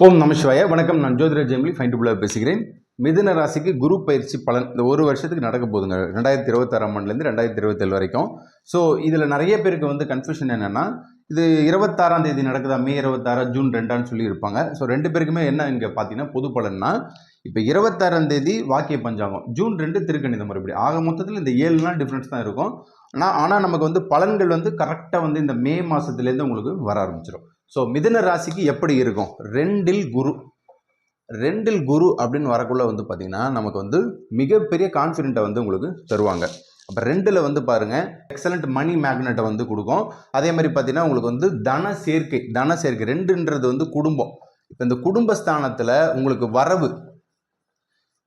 ஓம் நம சிவாய. வணக்கம். நான் ஜோதிடர் ஜெமிலி ஃபைண்டுபுள்ளாக பேசுகிறேன். மிதுன ராசிக்கு குரு பயிற்சி பலன் இந்த ஒரு வருஷத்துக்கு நடக்க போகுதுங்க. 2026ஆம் ஆண்டுலேருந்து 2027 வரைக்கும். ஸோ இதில் நிறைய பேருக்கு வந்து கன்ஃபியூஷன் என்னென்னா, இது 26ஆம் தேதி நடக்குதா, மே 26 ஜூன் 2 சொல்லி இருப்பாங்க. ஸோ ரெண்டு பேருக்குமே என்ன இங்கே பார்த்தீங்கன்னா பொது பலன்னா, இப்போ 26ஆம் தேதி வாக்கிய பஞ்சாங்கம், ஜூன் 2 திருக்கணித முறைப்படி, ஆக மொத்தத்தில் இந்த 7 நாள் டிஃப்ரென்ஸ் தான் இருக்கும். ஆனால் நமக்கு வந்து பலன்கள் வந்து கரெக்டாக வந்து இந்த மே மாதத்துலேருந்து உங்களுக்கு வர ஆரம்பிச்சிடும். ஸோ மிதுன ராசிக்கு எப்படி இருக்கும்? ரெண்டில் குரு அப்படின்னு வரக்குள்ள வந்து பார்த்தீங்கன்னா நமக்கு வந்து மிகப்பெரிய கான்ஃபிடென்ட்டை வந்து உங்களுக்கு தருவாங்க. அப்போ ரெண்டில் வந்து பாருங்கள், எக்ஸலண்ட் மணி மேக்னெட்டை வந்து கொடுக்கும். அதே மாதிரி பார்த்தீங்கன்னா உங்களுக்கு வந்து தன சேர்க்கை ரெண்டுன்றது வந்து குடும்பம். இப்போ இந்த குடும்பஸ்தானத்தில் உங்களுக்கு வரவு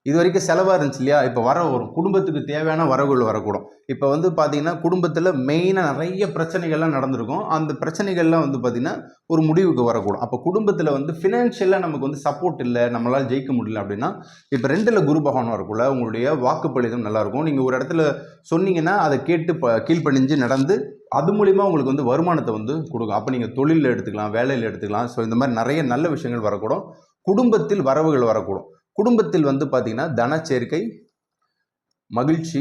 இது வரைக்கும் செலவாக இருந்துச்சு இல்லையா, இப்போ வரும் குடும்பத்துக்கு தேவையான வரவுகள் வரக்கூடும். இப்போ வந்து பார்த்தீங்கன்னா குடும்பத்தில் மெயினாக நிறைய பிரச்சனைகள்லாம் நடந்திருக்கும். அந்த பிரச்சனைகள்லாம் வந்து பார்த்திங்கன்னா ஒரு முடிவுக்கு வரக்கூடும். அப்போ குடும்பத்தில் வந்து ஃபினான்ஷியலாக நமக்கு வந்து சப்போர்ட் இல்லை, நம்மளால் ஜெயிக்க முடியல அப்படின்னா, இப்போ ரெண்டில் குரு பகவான் வரக்குள்ள உங்களுடைய வாக்குப்பளிதம் நல்லாயிருக்கும். நீங்கள் ஒரு இடத்துல சொன்னீங்கன்னா அதை கேட்டு கீழ்ப்பணிஞ்சு நடந்து அது மூலிமா உங்களுக்கு வந்து வருமானத்தை வந்து கொடுக்கும். அப்போ நீங்கள் தொழிலில் எடுத்துக்கலாம், வேலையில் எடுத்துக்கலாம். ஸோ இந்த மாதிரி நிறைய நல்ல விஷயங்கள் வரக்கூடும். குடும்பத்தில் வரவுகள் வரக்கூடும். குடும்பத்தில் வந்து பார்த்தீங்கன்னா தன சேர்க்கை, மகிழ்ச்சி,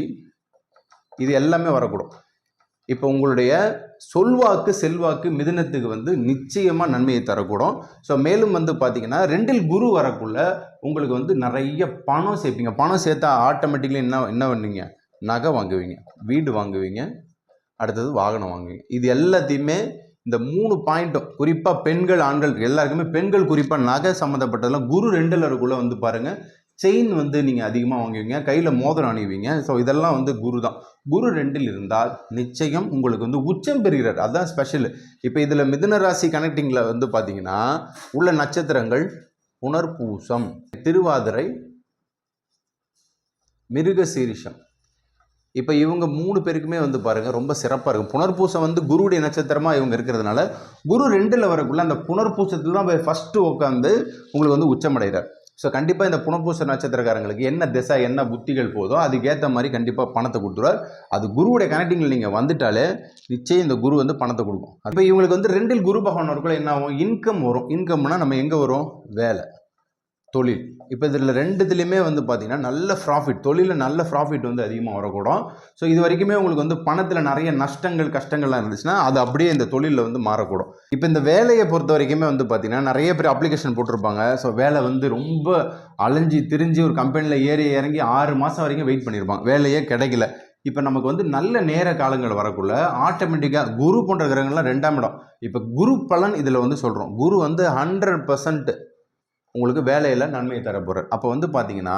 இது எல்லாமே வரக்கூடும். இப்போ உங்களுடைய சொல்வாக்கு செல்வாக்கு மிதுனத்துக்கு வந்து நிச்சயமாக நன்மையை தரக்கூடும். ஸோ மேலும் வந்து பார்த்தீங்கன்னா ரெண்டில் குரு வரக்குள்ள உங்களுக்கு வந்து நிறைய பணம் சேர்ப்பீங்க. பணம் சேர்த்தா ஆட்டோமேட்டிக்கலி என்ன பண்ணுவீங்க? நகை வாங்குவீங்க, வீடு வாங்குவீங்க, அடுத்தது வாகனம் வாங்குவீங்க. இது எல்லாத்தையுமே இந்த 3 பாயிண்ட்டும் குறிப்பாக பெண்கள் ஆண்கள் எல்லாருக்குமே, பெண்கள் குறிப்பாக நகை சம்மந்தப்பட்டதெல்லாம் குரு 2ல் இருக்குள்ளே வந்து பாருங்கள், செயின் வந்து நீங்கள் அதிகமாக வாங்குவீங்க, கையில் மோதிரம் அணிவீங்க. ஸோ இதெல்லாம் வந்து குரு தான். குரு 2ல் இருந்தால் நிச்சயம் உங்களுக்கு வந்து உச்சம் பெறுகிறார். அதுதான் ஸ்பெஷல். இப்போ இதில் மிதுன ராசி கனெக்டிங்கில் வந்து பார்த்தீங்கன்னா உள்ள நட்சத்திரங்கள் புனர்பூசம், திருவாதிரை, மிருகசீரிஷம். இப்போ இவங்க 3 பேருக்குமே வந்து பாருங்கள் ரொம்ப சிறப்பாக இருக்கும். புனர்பூசம் வந்து குருவுடைய நட்சத்திரமாக இவங்க இருக்கிறதுனால குரு 2ல் வரக்குள்ள அந்த புனர்பூசத்தில் தான் ஃபஸ்ட்டு உட்காந்து உங்களுக்கு வந்து உச்சமடைகிறார். ஸோ கண்டிப்பாக இந்த புனர்பூச நட்சத்திரக்காரங்களுக்கு என்ன திசை என்ன புத்திகள் போதோ அதுக்கேற்ற மாதிரி கண்டிப்பாக பணத்தை கொடுத்துருவார். அது குருவுடைய கனெக்டிங்கில் நீங்கள் வந்துட்டாலே நிச்சயம் இந்த குரு வந்து பணத்தை கொடுக்கும். இப்போ இவங்களுக்கு வந்து 2ல் குரு பகவான் வரக்குள்ள என்ன ஆகும்? இன்கம் வரும். இன்கம்னா நம்ம எங்கே வரும்? வேலை, தொழில். இப்போ இதில் ரெண்டுத்துலேயுமே வந்து பார்த்தீங்கன்னா நல்ல ப்ராஃபிட், தொழிலில் நல்ல ப்ராஃபிட் வந்து அதிகமாக வரக்கூடும். ஸோ இது வரைக்குமே உங்களுக்கு வந்து பணத்தில் நிறைய நஷ்டங்கள் கஷ்டங்கள்லாம் இருந்துச்சுன்னா அது அப்படியே இந்த தொழிலில் வந்து மாறக்கூடும். இப்போ இந்த வேலையை பொறுத்த வரைக்குமே வந்து பார்த்தீங்கன்னா நிறைய பேர் அப்ளிகேஷன் போட்டிருப்பாங்க. ஸோ வேலை வந்து ரொம்ப அலைஞ்சி திரிஞ்சு ஒரு கம்பெனியில் ஏறி இறங்கி 6 மாதம் வரைக்கும் வெயிட் பண்ணியிருப்பாங்க, வேலையே கிடைக்கல. இப்போ நமக்கு வந்து நல்ல நேர காலங்கள் வரக்குள்ள ஆட்டோமேட்டிக்காக குரு போன்ற கிரகங்கள்லாம் 2ஆம் இடம். இப்போ குரு பலன் இதில் வந்து சொல்கிறோம். குரு வந்து 100% உங்களுக்கு வேலையில் நன்மையை தர போகிறார். அப்போ வந்து பார்த்தீங்கன்னா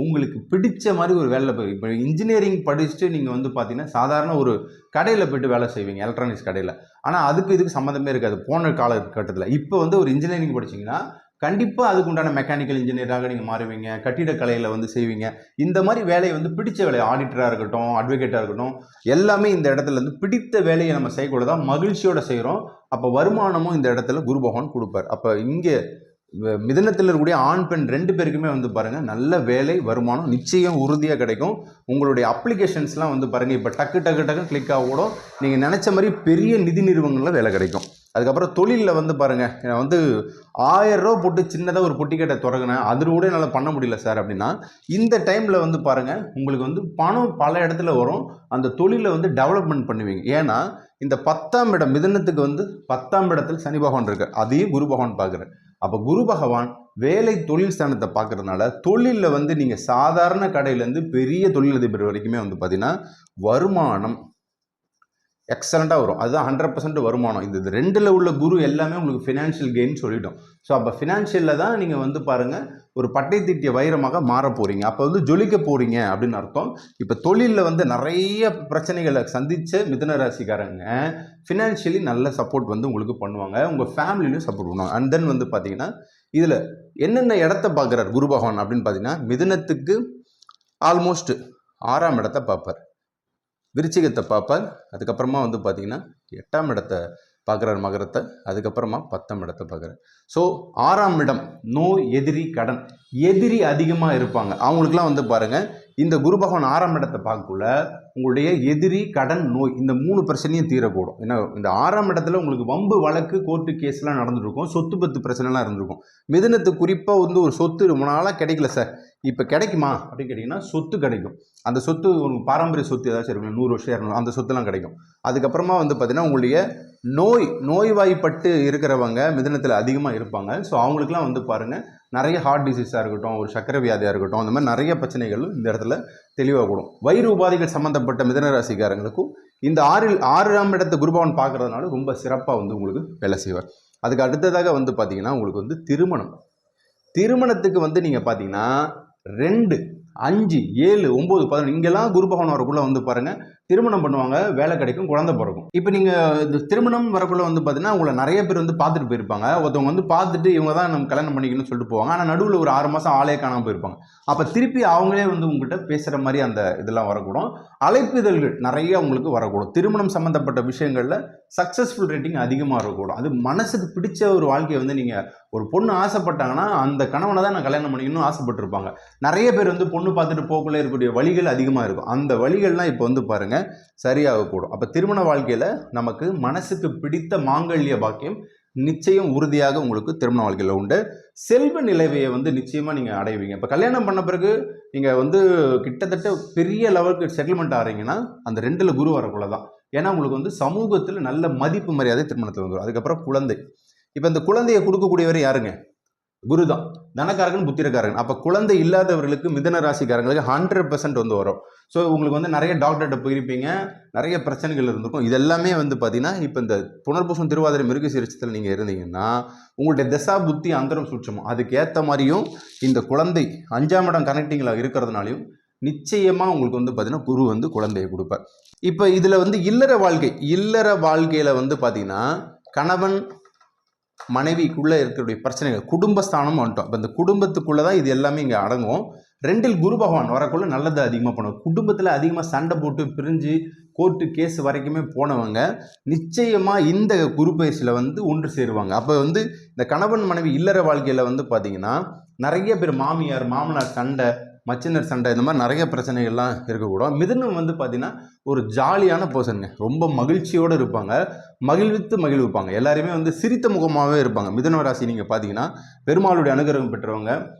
உங்களுக்கு பிடிச்ச மாதிரி ஒரு வேலையில் போய், இப்போ இன்ஜினியரிங் படிச்சுட்டு நீங்கள் வந்து பார்த்தீங்கன்னா சாதாரண ஒரு கடையில் போய்ட்டு வேலை செய்வீங்க, எலக்ட்ரானிக்ஸ் கடையில். ஆனால் இதுக்கு சம்மந்தமே இருக்காது போன காலகட்டத்தில். இப்போ வந்து ஒரு இன்ஜினியரிங் படிச்சிங்கன்னா கண்டிப்பாக அதுக்கு உண்டான மெக்கானிக்கல் இன்ஜினியராக நீங்கள் மாறுவீங்க, கட்டிடக்கலையில் வந்து செய்வீங்க. இந்த மாதிரி வேலையை வந்து பிடிச்ச வேலை, ஆடிட்டராக இருக்கட்டும், அட்வொகேட்டாக இருக்கட்டும், எல்லாமே இந்த இடத்துல வந்து பிடித்த வேலையை நம்ம செய்யக்கூட தான் மகிழ்ச்சியோடு செய்கிறோம். அப்போ வருமானமும் இந்த இடத்துல குரு பகவான் கொடுப்பார். அப்போ இங்கே மிதுனத்தில் இருக்கக்கூடிய ஆண் பெண் 2 பேருக்குமே வந்து பாருங்கள் நல்ல வேலை வருமானம் நிச்சயம் உறுதியாக கிடைக்கும். உங்களுடைய அப்ளிகேஷன்ஸ்லாம் வந்து பாருங்கள் இப்போ டக்கு கிளிக் ஆகக்கூடும். நீங்கள் நினச்ச மாதிரி பெரிய நிதி நிறுவனங்களில் வேலை கிடைக்கும். அதுக்கப்புறம் தொழிலில் வந்து பாருங்கள், நான் வந்து 1000 ரூபா போட்டு சின்னதாக ஒரு பொட்டிக்கட்டை திறங்கினேன், அது கூட என்னால் பண்ண முடியல சார் அப்படின்னா, இந்த டைமில் வந்து பாருங்கள் உங்களுக்கு வந்து பணம் பல இடத்துல வரும். அந்த தொழிலை வந்து டெவலப்மெண்ட் பண்ணுவீங்க. ஏன்னா இந்த 10ஆம் இடம் மிதுனத்துக்கு வந்து 10ஆம் இடத்தில் சனி பகவான் இருக்கார், அதையும் குரு பகவான் பார்க்குறார். அப்போ குரு பகவான் வேலை தொழில் ஸ்தானத்தை பார்க்கறதுனால தொழிலில் வந்து நீங்கள் சாதாரண கடையிலேருந்து பெரிய தொழிலதிபர் வரைக்குமே வந்து பார்த்தீங்கன்னா வருமானம் எக்ஸலண்ட்டாக வரும். அதுதான் 100% வருமானம். இது 2ல் உள்ள குரு எல்லாமே உங்களுக்கு ஃபினான்ஷியல் கெயின் சொல்லிட்டோம். ஸோ அப்போ ஃபினான்ஷியலில் தான் நீங்கள் வந்து பாருங்கள் ஒரு பட்டை தீட்டிய வைரமாக மாற போகிறீங்க. அப்போ வந்து ஜொலிக்க போகிறீங்க அப்படின்னு அர்த்தம். இப்போ தொழிலில் வந்து நிறைய பிரச்சனைகளை சந்தித்த மிதுன ராசிக்காரங்க ஃபினான்ஷியலி நல்ல சப்போர்ட் வந்து உங்களுக்கு பண்ணுவாங்க, உங்கள் ஃபேமிலியிலும் சப்போர்ட் பண்ணுவாங்க. அண்ட் தென் வந்து பார்த்தீங்கன்னா இதில் என்னென்ன இடத்த பார்க்குறார் குரு பகவான் அப்படின்னு பார்த்தீங்கன்னா, மிதுனத்துக்கு ஆல்மோஸ்ட் 6ஆம் இடத்தை பார்ப்பார், விருச்சிகத்தை பார்ப்பார், அதுக்கப்புறமா வந்து பார்த்தீங்கன்னா 8ஆம் இடத்தை பார்க்குறாரு மகரத்தை, அதுக்கப்புறமா 10ஆம் இடத்தை பார்க்குறாரு. ஸோ 6ஆம் இடம் நோய், எதிரி, கடன், எதிரி அதிகமாக இருப்பாங்க. அவங்களுக்குலாம் வந்து பாருங்கள் இந்த குரு பகவான் 6ஆம் இடத்தை பார்க்கக்குள்ள உங்களுடைய எதிரி, கடன், நோய் இந்த 3 பிரச்சனையும் தீரக்கூடும். ஏன்னா இந்த 6ஆம் இடத்துல உங்களுக்கு வம்பு, வழக்கு, கோர்ட்டு கேஸ்லாம் நடந்துருக்கும், சொத்து பத்து பிரச்சனைலாம் இருந்திருக்கும். மிதுனத்துக்கு குறிப்பாக வந்து ஒரு சொத்து ரொம்ப நாளாக கிடைக்கல சார், இப்போ கிடைக்குமா அப்படின்னு கேட்டிங்கன்னா சொத்து கிடைக்கும். அந்த சொத்து ஒரு பாரம்பரிய சொத்து ஏதாச்சும் இருக்கும், 100 வருஷம் 200 அந்த சொத்துலாம் கிடைக்கும். அதுக்கப்புறமா வந்து பார்த்தீங்கன்னா உங்களுடைய நோய்வாய்ப்பட்டு இருக்கிறவங்க மிதுனத்தில் அதிகமாக இருப்பாங்க. ஸோ அவங்களுக்குலாம் வந்து பாருங்கள் நிறைய ஹார்ட் டிசீஸாக இருக்கட்டும், ஒரு சக்கரை வியாதியாக இருக்கட்டும், அந்த மாதிரி நிறைய பிரச்சனைகள் இந்த இடத்துல தெளிவாக கூடும். வயிறு உபாதைகள் சம்மந்தப்பட்ட மிதுன ராசிக்காரங்களுக்கும் இந்த 6ஆம் இடத்தை குருபவன் பார்க்கறதுனால ரொம்ப சிறப்பாக வந்து உங்களுக்கு வேலை செய்வார். அதுக்கு அடுத்ததாக வந்து பார்த்தீங்கன்னா உங்களுக்கு வந்து திருமணத்துக்கு வந்து நீங்கள் பார்த்தீங்கன்னா 2, 5, 7, 9, 11 இங்கெல்லாம் குரு பகவான் வரக்குள்ள வந்து பாருங்க திருமணம் பண்ணுவாங்க, வேலை கிடைக்கும், குழந்தை பிறக்கும். இப்போ நீங்கள் இந்த திருமணம் வரக்குள்ள வந்து பார்த்தீங்கன்னா உங்களை நிறைய பேர் வந்து பார்த்துட்டு போயிருப்பாங்க. ஒருத்தவங்க வந்து பார்த்துட்டு இவங்க தான் நம்ம கல்யாணம் பண்ணிக்கணும்னு சொல்லிட்டு போவாங்க. ஆனால் நடுவில் ஒரு 6 மாதம் ஆளே காணாமல் போயிருப்பாங்க. அப்போ திருப்பி அவங்களே வந்து உங்கள்கிட்ட பேசுகிற மாதிரி அந்த இதெல்லாம் வரக்கூடும். அழைப்பிதழ்கள் நிறைய உங்களுக்கு வரக்கூடும். திருமணம் சம்மந்தப்பட்ட விஷயங்களில் சக்ஸஸ்ஃபுல் ரேட்டிங் அதிகமாக இருக்கக்கூடும். அது மனசுக்கு பிடிச்ச ஒரு வாழ்க்கையை வந்து நீங்கள் ஒரு பொண்ணு ஆசைப்பட்டாங்கன்னா அந்த கணவனை தான் நான் கல்யாணம் பண்ணிக்கணும்னு ஆசைப்பட்டிருப்பாங்க. நிறைய பேர் வந்து பொண்ணு பார்த்துட்டு போக்குள்ளே இருக்கக்கூடிய வழிகள் அதிகமாக இருக்கும். அந்த வழிகள்லாம் இப்போ வந்து பாருங்கள் சரியாகக்கூடும். அப்போ திருமண வாழ்க்கையில் நமக்கு மனசுக்கு பிடித்த மாங்கல்ய பாக்கியம் நிச்சயம் உறுதியாக உங்களுக்கு திருமண வாழ்க்கையில் உண்டு. செல்வ நிலைவையை வந்து நிச்சயமாக நீங்கள் அடைவீங்க. இப்போ கல்யாணம் பண்ண பிறகு நீங்கள் வந்து கிட்டத்தட்ட பெரிய லெவலுக்கு செட்டில்மெண்ட் ஆகிறீங்கன்னா அந்த 2ல் குரு வரக்குள்ள தான். ஏன்னா உங்களுக்கு வந்து சமூகத்தில் நல்ல மதிப்பு மரியாதை திருமணத்தில் வந்துடும். அதுக்கப்புறம் குழந்தை. இப்போ இந்த குழந்தையை கொடுக்கக்கூடியவர் யாருங்க? குரு தான். தனக்காரகன், புத்திரக்காரகன். அப்போ குழந்தை இல்லாதவர்களுக்கு மிதுன ராசிக்காரங்களுக்கு 100% வந்து வரும். ஸோ உங்களுக்கு வந்து நிறைய டாக்டர்கிட்ட போயிருப்பீங்க, நிறைய பிரச்சனைகள் இருந்திருக்கும். இதெல்லாமே வந்து பார்த்தீங்கன்னா இப்போ இந்த புனர்பூசம், திருவாதிரை, மிருகசீரிஷத்தில் நீங்கள் இருந்தீங்கன்னா உங்களுடைய தசா புத்தி அந்தரம் சூட்சமும் அதுக்கு ஏற்ற மாதிரியும் இந்த குழந்தை 5ஆம் இடம் கனெக்டிங்கில் இருக்கிறதுனாலையும் நிச்சயமாக உங்களுக்கு வந்து பார்த்தீங்கன்னா குரு வந்து குழந்தையை கொடுப்பார். இப்போ இதில் வந்து இல்லற வாழ்க்கையில் வந்து பார்த்தீங்கன்னா கணவன் மனைவிக்குள்ளே இருக்கக்கூடிய பிரச்சனைகள் குடும்பஸ்தானம் வந்துட்டோம். இப்போ இந்த குடும்பத்துக்குள்ளே தான் இது எல்லாமே இங்கே அடங்கும். 2ல் குரு பகவான் வரக்குள்ள நல்லதை அதிகமாக பண்ணுவோம். குடும்பத்தில் அதிகமாக சண்டை போட்டு பிரிஞ்சு கோர்ட்டு கேஸ் வரைக்குமே போனவங்க நிச்சயமாக இந்த குரு பயிற்சியில் வந்து ஒன்று சேருவாங்க. அப்போ வந்து இந்த கணவன் மனைவி இல்லற வாழ்க்கையில் வந்து பார்த்தீங்கன்னா நிறைய பேர் மாமியார் மாமனார் சண்டை, மச்சினர் சண்டை, இந்த மாதிரி நிறைய பிரச்சனைகள்லாம் இருக்கக்கூடும். மிதுனம் வந்து பார்த்தீங்கன்னா ஒரு ஜாலியான பர்சனுங்க, ரொம்ப மகிழ்ச்சியோடு இருப்பாங்க, மகிழ்விப்பாங்க. எல்லாருமே வந்து சிரித்த முகமாகவே இருப்பாங்க. மிதுன ராசி நீங்கள் பார்த்தீங்கன்னா பெருமாளுடைய அனுகிரகம் பெற்றவங்க,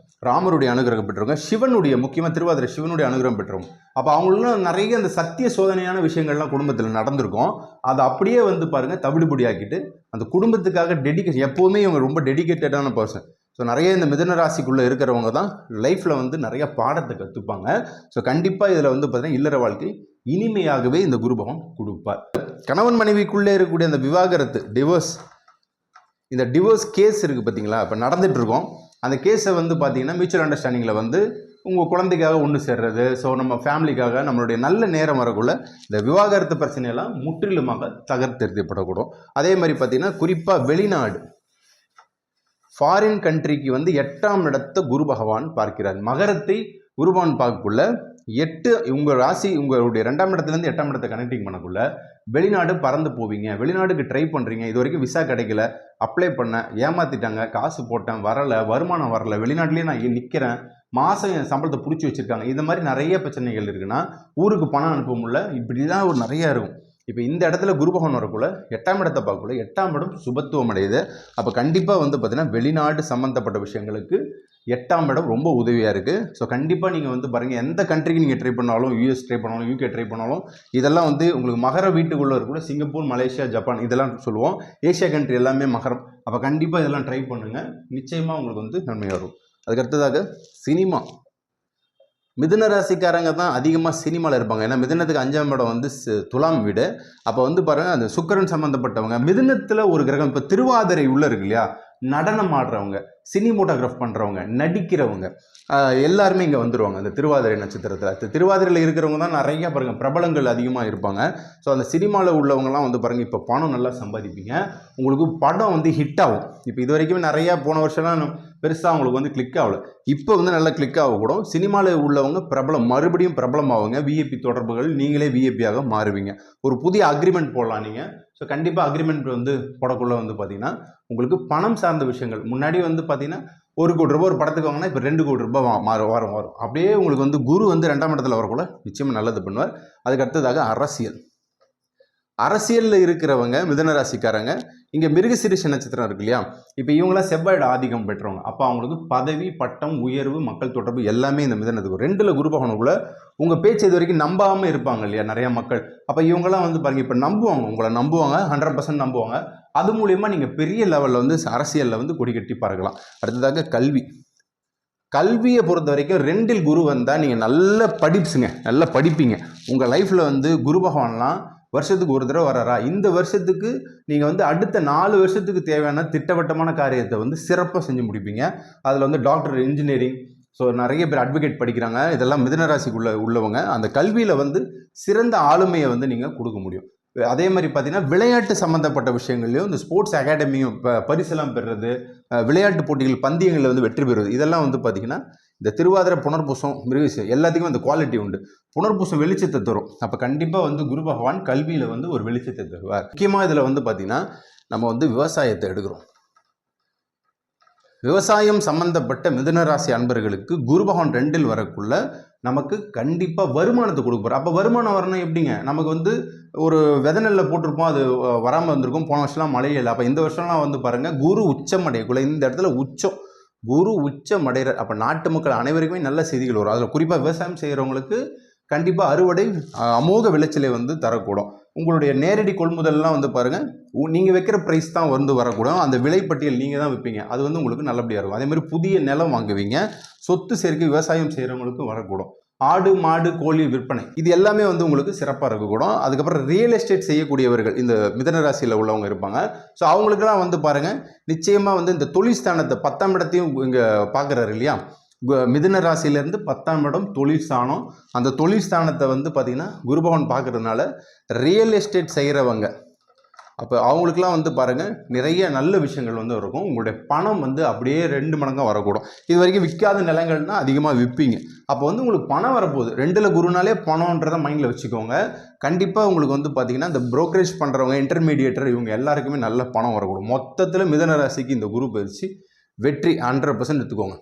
ராமருடைய அனுகிரகம் பெற்றவங்க, சிவனுடைய முக்கியமாக திருவாதிரை சிவனுடைய அனுகிரகம் பெற்றவங்க. அப்போ அவங்களும் நிறைய அந்த சத்திய சோதனையான விஷயங்கள்லாம் குடும்பத்தில் நடந்திருக்கும். அதை அப்படியே வந்து பாருங்கள் தவிடுபடி ஆக்கிட்டு அந்த குடும்பத்துக்காக டெடிகேஷன், எப்போவுமே இவங்க ரொம்ப டெடிகேட்டடான பர்சன். ஸோ நிறைய இந்த மிதுன ராசிக்குள்ளே இருக்கிறவங்க தான் லைஃப்பில் வந்து நிறைய பாடத்தை கற்றுப்பாங்க. ஸோ கண்டிப்பாக இதில் வந்து பார்த்தீங்கன்னா இல்லற வாழ்க்கை இனிமையாகவே இந்த குரு பகவான் கொடுப்பார். கணவன் மனைவிக்குள்ளே இருக்கக்கூடிய அந்த விவாகரத்து, இந்த டிவோர்ஸ் கேஸ் இருக்குது பார்த்தீங்களா, இப்போ நடந்துகிட்டு இருக்கோம். அந்த கேஸை வந்து பார்த்தீங்கன்னா மியூச்சுவல் அண்டர்ஸ்டாண்டிங்கில் வந்து உங்கள் குழந்தைக்காக ஒன்று சேர்றது, ஸோ நம்ம ஃபேமிலிக்காக நம்மளுடைய நல்ல நேரம் வரக்குள்ள இந்த விவாகரத்து பிரச்சனையெல்லாம் முற்றிலுமாக தகர்த்தெறியப்படக்கூடும். அதே மாதிரி பார்த்தீங்கன்னா குறிப்பாக வெளிநாடு ஃபாரின் கண்ட்ரிக்கு வந்து 8ஆம் இடத்தை குரு பகவான் பார்க்கிறார். மகரத்தை குரு பகவான் பார்க்கக்குள்ள 8 உங்கள் ராசி உங்களுடைய 2ஆம் இடத்துலேருந்து 8ஆம் இடத்தை கனெக்டிங் பண்ணக்குள்ள வெளிநாடு பறந்து போவீங்க. வெளிநாடுக்கு ட்ரை பண்ணுறீங்க, இது வரைக்கும் விசா கிடைக்கல, அப்ளை பண்ண ஏமாற்றிட்டாங்க, காசு போட்டேன் வரலை, வருமானம் வரலை, வெளிநாட்டிலேயே நான் நிற்கிறேன், மாதம் என் சம்பளத்தை பிடிச்சி வச்சுருக்காங்க, இந்த மாதிரி நிறைய பிரச்சனைகள் இருக்குன்னா ஊருக்கு பணம் அனுப்ப முடியல, இப்படி தான் ஒரு நிறையா இருக்கும். இப்போ இந்த இடத்துல குரு பகவான் வரக்குள்ள 8ஆம் இடத்தை பார்க்கக்குள்ள 8ஆம் இடம் சுபத்துவம் அடையுது. அப்போ கண்டிப்பாக வந்து பார்த்தீங்கன்னா வெளிநாடு சம்மந்தப்பட்ட விஷயங்களுக்கு 8ஆம் இடம் ரொம்ப உதவியாக இருக்குது. ஸோ கண்டிப்பாக நீங்கள் வந்து பாருங்கள், எந்த கண்ட்ரிக்கு நீங்கள் ட்ரை பண்ணாலும், யூஎஸ் ட்ரை பண்ணாலும், யூகே ட்ரை பண்ணாலும், இதெல்லாம் வந்து உங்களுக்கு மகர வீட்டுக்குள்ளே இருக்கக்கூட சிங்கப்பூர், மலேசியா, ஜப்பான் இதெல்லாம் சொல்லுவோம். ஏஷியா கண்ட்ரி எல்லாமே மகரம். அப்போ கண்டிப்பாக இதெல்லாம் ட்ரை பண்ணுங்கள், நிச்சயமாக உங்களுக்கு வந்து நன்மை வரும். அதுக்கடுத்ததாக சினிமா. மிதுன ராசிக்காரங்க தான் அதிகமாக சினிமாவில் இருப்பாங்க. ஏன்னா மிதுனத்துக்கு 5ஆம் இடம் வந்து துலாம் வீடு. அப்போ வந்து பாருங்கள் அந்த சுக்கிரன் சம்மந்தப்பட்டவங்க. மிதுனத்தில் ஒரு கிரகம் இப்போ திருவாதிரை உள்ளே இருக்கு இல்லையா, நடனம் ஆடுறவங்க, சினிமோட்டோகிராஃப் பண்ணுறவங்க, நடிக்கிறவங்க எல்லாருமே இங்கே வந்துடுவாங்க அந்த திருவாதிரை நட்சத்திரத்தில். திருவாதிரையில் இருக்கிறவங்க தான் நிறைய பாருங்கள் பிரபலங்கள் அதிகமாக இருப்பாங்க. ஸோ அந்த சினிமாவில் உள்ளவங்கலாம் வந்து பாருங்கள் இப்போ பணம் நல்லா சம்பாதிப்பீங்க, உங்களுக்கு படம் வந்து ஹிட் ஆகும். இப்போ இது வரைக்கும் நிறையா போன வருஷம்லாம் பெருசாக அவங்களுக்கு வந்து கிளிக் ஆகலை, இப்போ வந்து நல்லா கிளிக் ஆகக்கூடும். சினிமாவில் உள்ளவங்க மறுபடியும் பிரபலம் ஆகுங்க. விஐபி தொடர்புகள், நீங்களே விஐபியாக மாறுவீங்க. ஒரு புதிய அக்ரிமெண்ட் போடலாம் நீங்கள். ஸோ கண்டிப்பாக அக்ரிமெண்ட் வந்து போடக்குள்ள வந்து பார்த்தீங்கன்னா உங்களுக்கு பணம் சார்ந்த விஷயங்கள் முன்னாடி வந்து பார்த்தீங்கன்னா 1 கோடி ரூபாய் ஒரு படத்துக்கு வாங்கினா இப்போ 2 கோடி ரூபாய் வரும். அப்படியே உங்களுக்கு வந்து குரு வந்து 2ஆம் இடத்துல வரக்குள்ள நிச்சயமாக நல்லது பண்ணுவார். அதுக்கு அடுத்ததாக அரசியலில் இருக்கிறவங்க மிதுன ராசிக்காரங்க, இங்கே மிருகசீரிஷ நட்சத்திரம் இருக்கு இல்லையா, இப்போ இவங்களாம் செவ்வாயோட ஆதிக்கம் பெற்றவங்க. அப்போ அவங்களுக்கு பதவி, பட்டம், உயர்வு, மக்கள் தொடர்பு எல்லாமே இந்த மிதனத்துக்கு 2ல் குரு பகவானுக்குள்ள உங்கள் பேச்சு இது வரைக்கும் நம்பாமல் இருப்பாங்க இல்லையா நிறையா மக்கள். அப்போ இவங்கெல்லாம் வந்து பாருங்கள் இப்போ நம்புவாங்க, உங்களை நம்புவாங்க, 100% நம்புவாங்க. அது மூலயமா நீங்கள் பெரிய லெவலில் வந்து அரசியலில் வந்து கொடி கட்டி பறக்கலாம். அடுத்ததாக கல்வியை பொறுத்த வரைக்கும் 2ல் குரு வந்தால் நீங்கள் நல்லா படிப்பீங்க. உங்கள் லைஃப்பில் வந்து குரு பகவான்லாம் வருஷத்துக்கு ஒரு தடவை வராரா, இந்த வருஷத்துக்கு நீங்கள் வந்து அடுத்த 4 வருஷத்துக்கு தேவையான திட்டவட்டமான காரியத்தை வந்து சிறப்பாக செஞ்சு முடிப்பீங்க. அதில் வந்து டாக்டர், இன்ஜினியரிங், ஸோ நிறைய பேர் அட்வொகேட் படிக்கிறாங்க. இதெல்லாம் மிதுன ராசிக்குள்ள உள்ளவங்க. அந்த கல்வியில் வந்து சிறந்த ஆளுமையை வந்து நீங்கள் கொடுக்க முடியும். அதே மாதிரி பார்த்தீங்கன்னா விளையாட்டு சம்மந்தப்பட்ட விஷயங்கள்லையும் இந்த ஸ்போர்ட்ஸ் அகாடமியும் பரிசெல்லாம் பெறுறது, விளையாட்டு போட்டிகள் பந்தயங்களில் வந்து வெற்றி பெறுவது, இதெல்லாம் வந்து பார்த்தீங்கன்னா இந்த திருவாதிரை, புனர்பூசம், மிருகசீரிஷம் எல்லாத்துக்குமே அந்த குவாலிட்டி உண்டு. புனர்பூசம் வெளிச்சத்தை தரும். அப்போ கண்டிப்பாக வந்து குரு பகவான் கல்வியில் வந்து ஒரு வெளிச்சத்தை தருவார். முக்கியமாக இதில் வந்து பார்த்தீங்கன்னா நம்ம வந்து விவசாயத்தை எடுக்கிறோம். விவசாயம் சம்பந்தப்பட்ட மிதுன ராசி அன்பர்களுக்கு குரு பகவான் 2ல் வரக்குள்ள நமக்கு கண்டிப்பாக வருமானத்தை கொடுப்பார். அப்போ வருமானம் வரணும் எப்படிங்க, நமக்கு வந்து ஒரு விதை நெல்லை போட்டிருப்போம், அது வராமல் வந்திருக்கும். போன வருஷம்லாம் மழையே இல்லை. அப்போ இந்த வருஷம்லாம் வந்து பாருங்கள் குரு உச்சம் அடையக்குள்ள இந்த இடத்துல குரு உச்சம் அடைகிறார். அப்போ நாட்டு மக்கள் அனைவருக்குமே நல்ல செய்திகள் வரும். அதில் குறிப்பாக விவசாயம் செய்கிறவங்களுக்கு கண்டிப்பாக அறுவடை அமோக விளைச்சலை வந்து தரக்கூடும். உங்களுடைய நேரடி கொள்முதல்லாம் வந்து பாருங்கள், நீங்கள் வைக்கிற ப்ரைஸ் தான் வந்து வரக்கூடும். அந்த விலைப்பட்டியல் நீங்கள் தான் வைப்பீங்க. அது வந்து உங்களுக்கு நல்லபடியாக இருக்கும். அதேமாதிரி புதிய நிலம் வாங்குவீங்க. சொத்து சேர்க்கை விவசாயம் செய்கிறவங்களுக்கு வரக்கூடும். ஆடு, மாடு, கோழி விற்பனை, இது எல்லாமே வந்து உங்களுக்கு சிறப்பாக இருக்கக்கூடும். அதுக்கப்புறம் ரியல் எஸ்டேட் செய்யக்கூடியவர்கள் இந்த மிதுன ராசியில் உள்ளவங்க இருப்பாங்க. ஸோ அவங்களுக்கெல்லாம் வந்து பாருங்கள் நிச்சயமாக வந்து இந்த தொழில் ஸ்தானத்தை 10ஆம் இடத்தையும் இங்கே பார்க்குறாரு இல்லையா, மிதுன ராசியிலேருந்து 10ஆம் இடம் தொழில் ஸ்தானம். அந்த தொழில் ஸ்தானத்தை வந்து பார்த்திங்கன்னா குரு பகவான் பார்க்குறதுனால ரியல் எஸ்டேட் செய்கிறவங்க, அப்போ அவங்களுக்குலாம் வந்து பாருங்கள் நிறைய நல்ல விஷயங்கள் வந்து இருக்கும். உங்களுடைய பணம் வந்து அப்படியே 2 மடங்காக வரக்கூடும். இது வரைக்கும் விற்காத நிலங்கள்னால் அதிகமாக விற்பீங்க. அப்போ வந்து உங்களுக்கு பணம் வரப்போகுது. 2ல் குருனாலே பணம்ன்றதை மைண்டில் வச்சுக்கோங்க. கண்டிப்பாக உங்களுக்கு வந்து பார்த்திங்கன்னா இந்த புரோக்கரேஜ் பண்ணுறவங்க, இன்டர்மீடியேட்டர், இவங்க எல்லாருக்குமே நல்ல பணம் வரக்கூடும். மொத்தத்தில் மிதுன ராசிக்கு இந்த குரு பயிற்சி வெற்றி 100% எடுத்துக்கோங்க.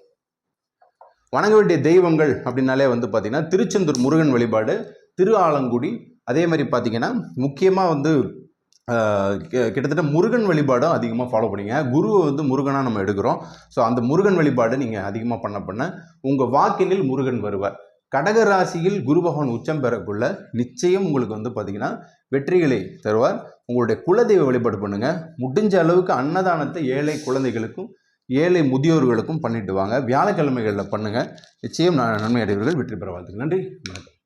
வணங்க வேண்டிய தெய்வங்கள் அப்படின்னாலே வந்து பார்த்திங்கன்னா திருச்செந்தூர் முருகன் வழிபாடு, திரு ஆலங்குடி, அதே மாதிரி பார்த்திங்கன்னா முக்கியமாக வந்து கிட்டத்தட்ட முருகன் வழிபாடும் அதிகமாக ஃபாலோ பண்ணிங்க. குருவை வந்து முருகனாக நம்ம எடுக்கிறோம். ஸோ அந்த முருகன் வழிபாடு நீங்கள் அதிகமாக பண்ண உங்கள் வாக்கினில் முருகன் வருவார். கடக ராசியில் குரு பகவான் உச்சம் பெறக்குள்ள நிச்சயம் உங்களுக்கு வந்து பார்த்திங்கன்னா வெற்றிகளை தருவார். உங்களுடைய குலதெய்வ வழிபாடு பண்ணுங்கள். முடிஞ்ச அளவுக்கு அன்னதானத்தை ஏழை குழந்தைகளுக்கும் ஏழை முதியோர்களுக்கும் பண்ணிட்டு வாங்க. வியாழக்கிழமைகளில் பண்ணுங்கள். நிச்சயம் நன்மை அடைவர்கள் வெற்றி பெற வாழ்த்துக்கள். நன்றி, வணக்கம்.